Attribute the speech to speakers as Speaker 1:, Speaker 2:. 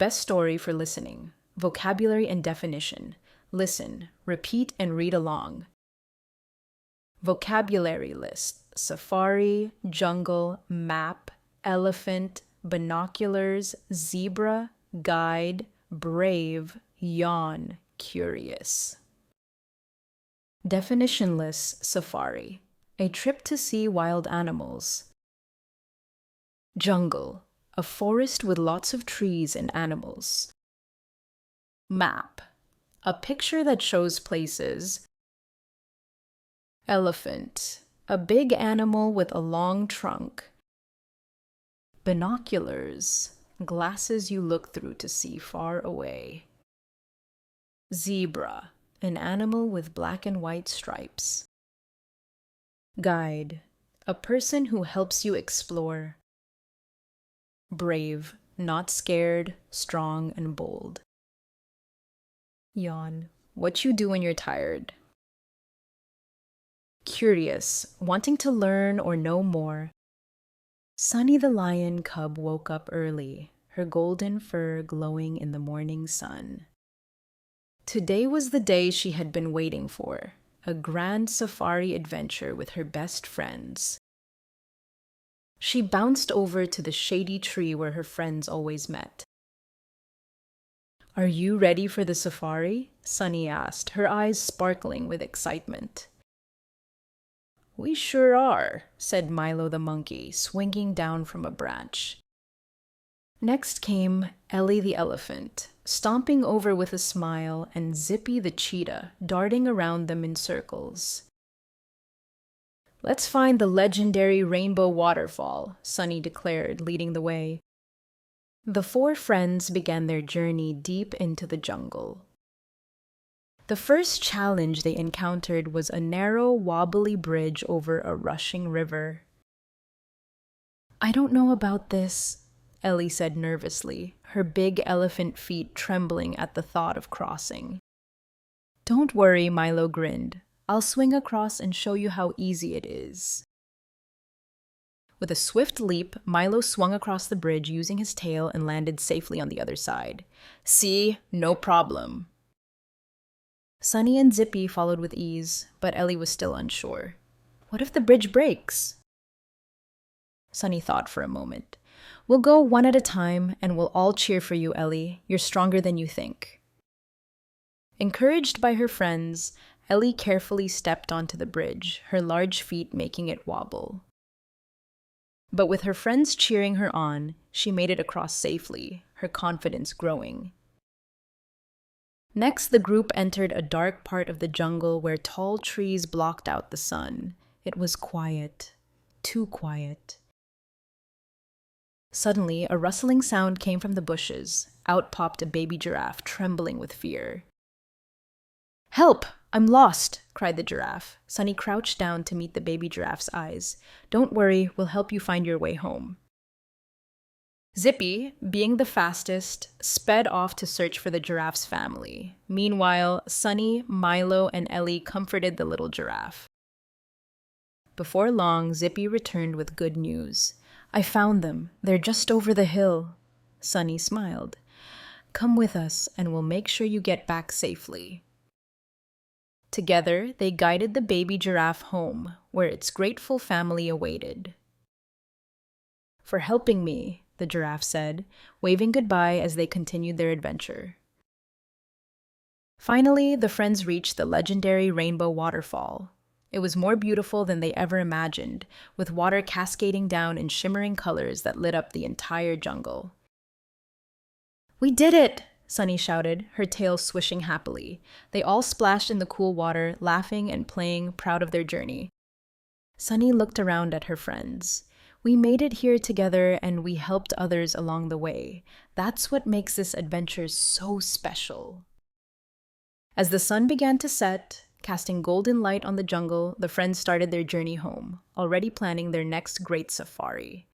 Speaker 1: Best story for listening. Vocabulary and definition. Listen, repeat, and read along. Vocabulary list. Safari, jungle, map, elephant, binoculars, zebra, guide, brave, yawn, curious. Definition list. Safari. A trip to see wild animals. Jungle. A forest with lots of trees and animals. Map. A picture that shows places. Elephant. A big animal with a long trunk. Binoculars. Glasses you look through to see far away. Zebra. An animal with black and white stripes. Guide. A person who helps you explore. Brave. Not scared, strong and bold. Yawn. What you do when you're tired. Curious. Wanting to learn or know more. Sunny the lion cub woke up early, her golden fur glowing in the morning sun. Today was the day she had been waiting for, a grand safari adventure with her best friends. She bounced over to the shady tree where her friends always met. "Are you ready for the safari?" Sunny asked, her eyes sparkling with excitement. "We sure are," said Milo the monkey, swinging down from a branch. Next came Ellie the elephant, stomping over with a smile, and Zippy the cheetah, darting around them in circles. "Let's find the legendary rainbow waterfall," Sunny declared, leading the way. The four friends began their journey deep into the jungle. The first challenge they encountered was a narrow, wobbly bridge over a rushing river. "I don't know about this," Ellie said nervously, her big elephant feet trembling at the thought of crossing. "Don't worry," Milo grinned. "I'll swing across and show you how easy it is." With a swift leap, Milo swung across the bridge using his tail and landed safely on the other side. "See? No problem." Sunny and Zippy followed with ease, but Ellie was still unsure. What if the bridge breaks? Sunny thought for a moment. "We'll go one at a time, and we'll all cheer for you, Ellie. You're stronger than you think." Encouraged by her friends, Ellie carefully stepped onto the bridge, her large feet making it wobble. But with her friends cheering her on, she made it across safely, her confidence growing. Next, the group entered a dark part of the jungle where tall trees blocked out the sun. It was quiet, too quiet. Suddenly, a rustling sound came from the bushes. Out popped a baby giraffe, trembling with fear. "Help! I'm lost!" cried the giraffe. Sunny crouched down to meet the baby giraffe's eyes. "Don't worry, we'll help you find your way home." Zippy, being the fastest, sped off to search for the giraffe's family. Meanwhile, Sunny, Milo, and Ellie comforted the little giraffe. Before long, Zippy returned with good news. "I found them. They're just over the hill." Sunny smiled. "Come with us, and we'll make sure you get back safely." Together, they guided the baby giraffe home, where its grateful family awaited. "For helping me," the giraffe said, waving goodbye as they continued their adventure. Finally, the friends reached the legendary rainbow waterfall. It was more beautiful than they ever imagined, with water cascading down in shimmering colors that lit up the entire jungle. "We did it!" Sunny shouted, her tail swishing happily. They all splashed in the cool water, laughing and playing, proud of their journey. Sunny looked around at her friends. "We made it here together, and we helped others along the way. That's what makes this adventure so special." As the sun began to set, casting golden light on the jungle, the friends started their journey home, already planning their next great safari.